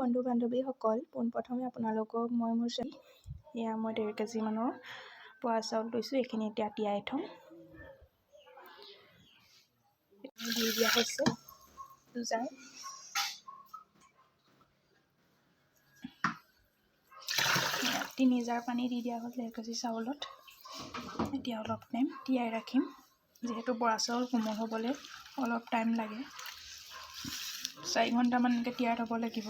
বন্ধু বান্ধৱীসকল, পোনপ্ৰথমে আপোনালোকক মই মোৰ এয়া মই 1.5 কেজি মানৰ বৰা চাউল লৈছোঁ। এইখিনি এতিয়া তিয়াই থ'ম। দি দিয়া হৈছে দুজাৰ। 3 জাৰ পানী দি দিয়া হ'ল 1 কেজি চাউলত। এতিয়া অলপ টাইম তিয়াই ৰাখিম, যিহেতু বৰা চাউল কোমল হ'বলৈ অলপ টাইম লাগে। 4 ঘণ্টামান এনেকৈ তিয়াই থ'ব লাগিব।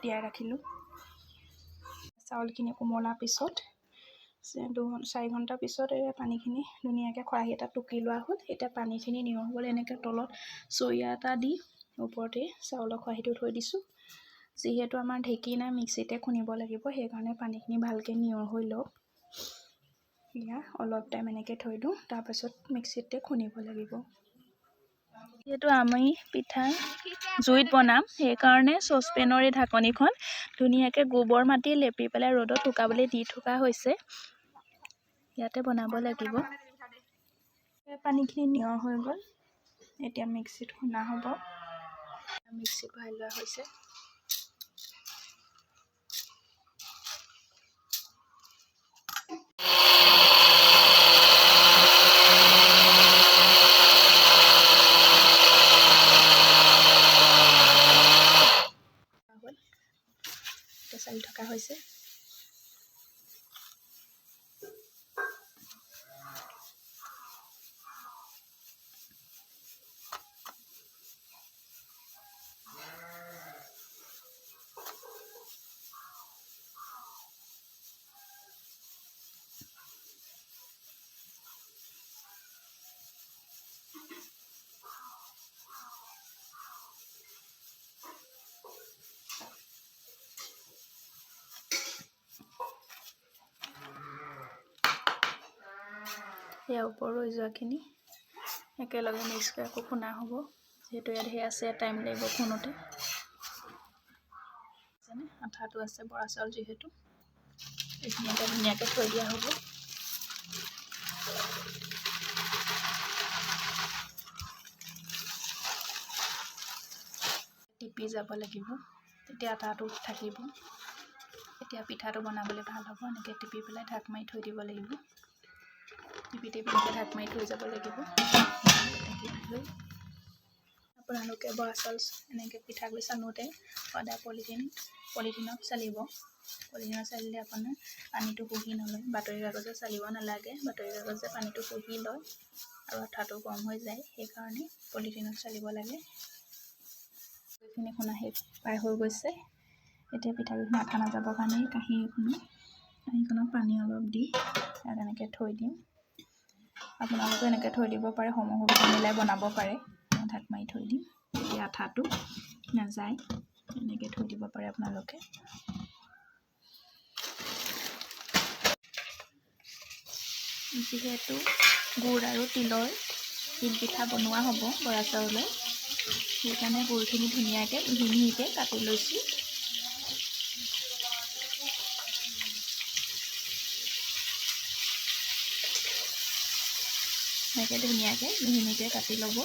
তিয়াই ৰাখিলোঁ। চাউলখিনি কোমলাৰ পিছত 4 ঘণ্টাৰ পিছত পানীখিনি ধুনীয়াকৈ খৰাহি এটাত টুকি লোৱা হ'ল। এতিয়া পানীখিনি নিয়ৰ হ'বলৈ এনেকৈ তলত চৰিয়া এটা দি ওপৰতে চাউলৰ খৰাহিটো থৈ দিছোঁ। যিহেতু আমাৰ ঢেঁকী নাই, মিক্সিতে খুন্দিব লাগিব, সেইকাৰণে পানীখিনি ভালকৈ নিয়ৰ হৈ লওক। এয়া অলপ টাইম এনেকৈ থৈ দিওঁ, তাৰপাছত মিক্সিতে খুন্দিব লাগিব। যিহেতু আমি পিঠা জুইত বনাম, সেইকাৰণে চচপেনৰ এই ঢাকনিখন ধুনীয়াকৈ গোবৰ মাটি লেপি পেলাই ৰ'দত শুকাবলৈ দি থকা হৈছে। ইয়াতে বনাব লাগিব। পানীখিনি নিয়ৰ হৈ গ'ল। এতিয়া মিক্সিত খুন্দা হ'ব। মিক্সিত ভৰাই লোৱা হৈছে। চালি থকা হৈছে। ইয়াৰ ওপৰত ৰৈ যোৱাখিনি একেলগে মিক্স কৰি আকৌ খুন্দা হ'ব। যিহেতু ইয়াত ধেৰ আছে, টাইম লাগিব খুন্দোতে। আঠাটো আছে বৰা চাউল, যিহেতু এইখিনি এতিয়া ধুনীয়াকৈ থৈ দিয়া হ'ব। টিপি যাব লাগিব, তেতিয়া আটাটো থাকিব। এতিয়া পিঠাটো বনাবলৈ ভাল হ'ব। এনেকৈ টিপি পেলাই ঢাক মাৰি থৈ দিব লাগিব। টিপি এনেকৈ ঢাক মাৰি থৈ যাব লাগিব। আপোনালোকে বৰা চাউল এনেকৈ পিঠাগুড়ি চানোতে সদায় পলিথিনত চালিব। পলিথিনত চালিলে আপোনাৰ পানীটো শুহি নলয়। বাতৰি কাগজে চালিব নালাগে। বাতৰি কাগজে পানীটো শুহি লয় আৰু আঠাটো গৰম হৈ যায়, সেইকাৰণে পলিথিনত চালিব লাগে। এইখিনি খুন্দা প্ৰায় হৈ গৈছে। এতিয়া পিঠাগুড়িখিনি আঠা নাযাবৰ কাৰণে কাঁহীখনত পানী অলপ দি ইয়াত এনেকৈ থৈ দিম। আপোনালোকে এনেকৈ থৈ দিব পাৰে, সমূহ মিলাই বনাব পাৰে। ঢাক মাৰি থৈ দিম, তেতিয়া আঠাটো নাযায়। এনেকৈ থৈ দিব পাৰে আপোনালোকে। যিহেতু গুড় আৰু তিল পিঠা বনোৱা হ'ব বৰা চাউলৰ, সেইকাৰণে গুড়খিনি ধুনীয়াকৈ মিহিকৈ কাটি লৈছোঁ। এনেকৈ ধুনীয়াকৈ মিহিকৈ কাটি ল'ব।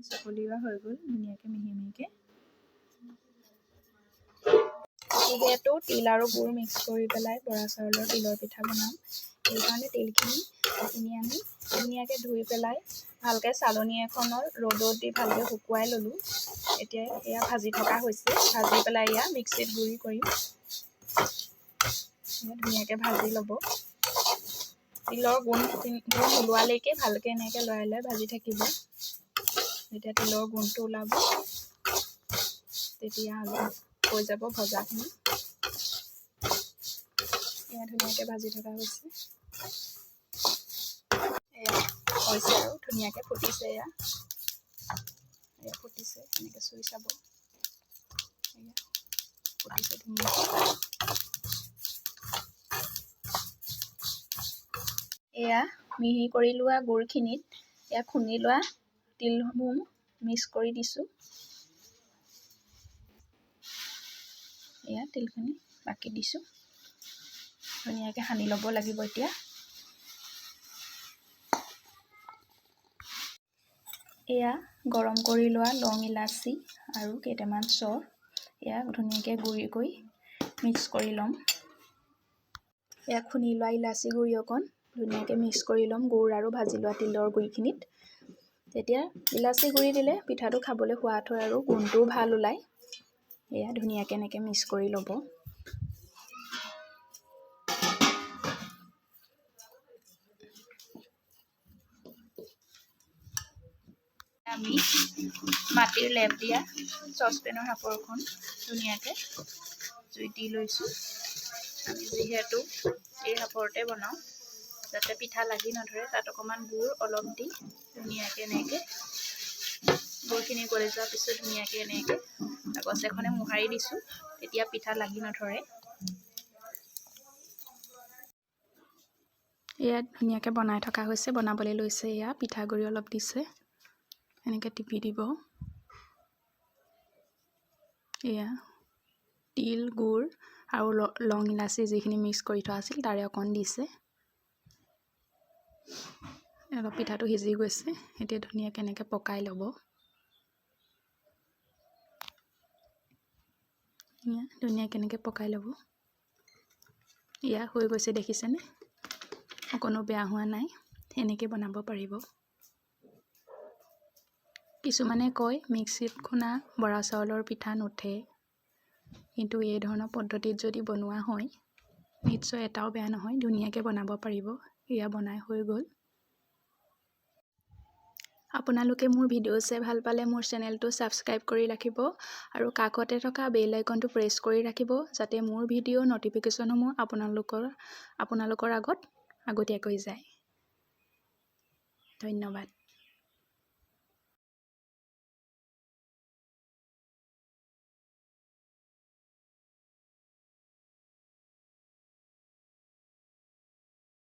চকলিওৱা হৈ গ'ল ধুনীয়াকৈ মিহিকৈ। যিহেতু তিল আৰু গুড় মিক্স কৰি পেলাই বৰা চাউলৰ তিলৰ পিঠা বনাম, সেইকাৰণে তিলখিনি কিনি আনি ধুনীয়াকৈ ধুই পেলাই ভালকৈ চালনী এখনৰ ৰ'দত দি ভালকৈ শুকুৱাই ল'লোঁ। এতিয়া এয়া ভাজি থকা হৈছে। ভাজি পেলাই এয়া মিক্সিত গুড়ি কৰিম। ধুনীয়াকৈ ভাজি ল'ব। তিলৰ গুণ ওলোৱালৈকে ভালকৈ এনেকৈ লৰাই ভাজি থাকিব। যেতিয়া তিলৰ গুণটো ওলাব, তেতিয়া হৈ যাব ভজাখিনি। এয়া ধুনীয়াকৈ ভাজি থকা হৈছে। এয়া হৈছে আৰু ধুনীয়াকৈ ফুটিছে। এয়া ফুটিছে, এনেকৈ চুই চাব। এয়া ফুটিছে ধুনীয়াকৈ। এয়া মিহি কৰি লোৱা গুড়খিনিত এয়া খুন্দি লোৱা তিলসমূহ মিক্স কৰি দিছোঁ। এয়া তিলখিনি বাকি দিছোঁ। ধুনীয়াকৈ সানি ল'ব লাগিব এতিয়া। এয়া গৰম কৰি লোৱা লং ইলাচি আৰু কেইটামান চৰ এয়া ধুনীয়াকৈ গুড়ি কৰি মিক্স কৰি ল'ম। এয়া খুন্দি লোৱা ইলাচি গুড়ি অকণ ধুনীয়াকৈ মিক্স কৰি ল'ম গুড় আৰু ভাজি লোৱা তিলৰ গুড়িখিনিত। তেতিয়া ইলাচি গুড়ি দিলে পিঠাটো খাবলৈ সোৱাদ হয় আৰু গোন্ধটোও ভাল ওলায়। এয়া ধুনীয়াকৈ এনেকৈ মিক্স কৰি ল'ব। আমি মাটিৰ লেপ দিয়া চচপেনৰ সাঁফৰখন ধুনীয়াকৈ জুইত দি লৈছোঁ। আমি যিহেতু এই সাঁফৰতে বনাওঁ, যাতে পিঠা লাগি নধৰে, তাত অকণমান গুড় অলপ দি ধুনীয়াকৈ এনেকৈ গুড়খিনি গলি যোৱাৰ পিছত ধুনীয়াকৈ এনেকৈ কাগজ এখনে মোহাৰি দিছোঁ, তেতিয়া পিঠা লাগি নধৰে। এয়া ধুনীয়াকৈ বনাই থকা হৈছে, বনাবলৈ লৈছে। এয়া পিঠাগুড়ি অলপ দিছে, এনেকৈ টিপি দিব। এয়া তিল গুড় আৰু লং ইলাচি যিখিনি মিক্স কৰি থোৱা আছিল তাৰে অকণ দিছে। অলপ পিঠাটো সিজি গৈছে, এতিয়া ধুনীয়াকৈ এনেকৈ পকাই ল'ব। ধুনীয়াকৈ এনেকৈ পকাই ল'ব। এয়া হৈ গৈছে, দেখিছেনে? অকণো বেয়া হোৱা নাই। এনেকৈ বনাব পাৰিব। কিছুমানে কয় মিক্সিত খুন্দা বৰা চাউলৰ পিঠা নুঠে, কিন্তু এই ধৰণৰ পদ্ধতিত যদি বনোৱা হয় নিশ্চয় এটাও বেয়া নহয়, ধুনীয়াকৈ বনাব পাৰিব। এয়া বনাই হৈ গ'ল। আপোনালোকে মোৰ ভিডিঅ' চাই ভাল পালে মোৰ চেনেলটো ছাবস্ক্ৰাইব কৰি ৰাখিব আৰু কাষতে থকা বেল আইকনটো প্ৰেছ কৰি ৰাখিব, যাতে মোৰ ভিডিঅ'ৰ ন'টিফিকেশ্যনসমূহ আপোনালোকৰ আগত আগতীয়াকৈ যায়। ধন্যবাদ।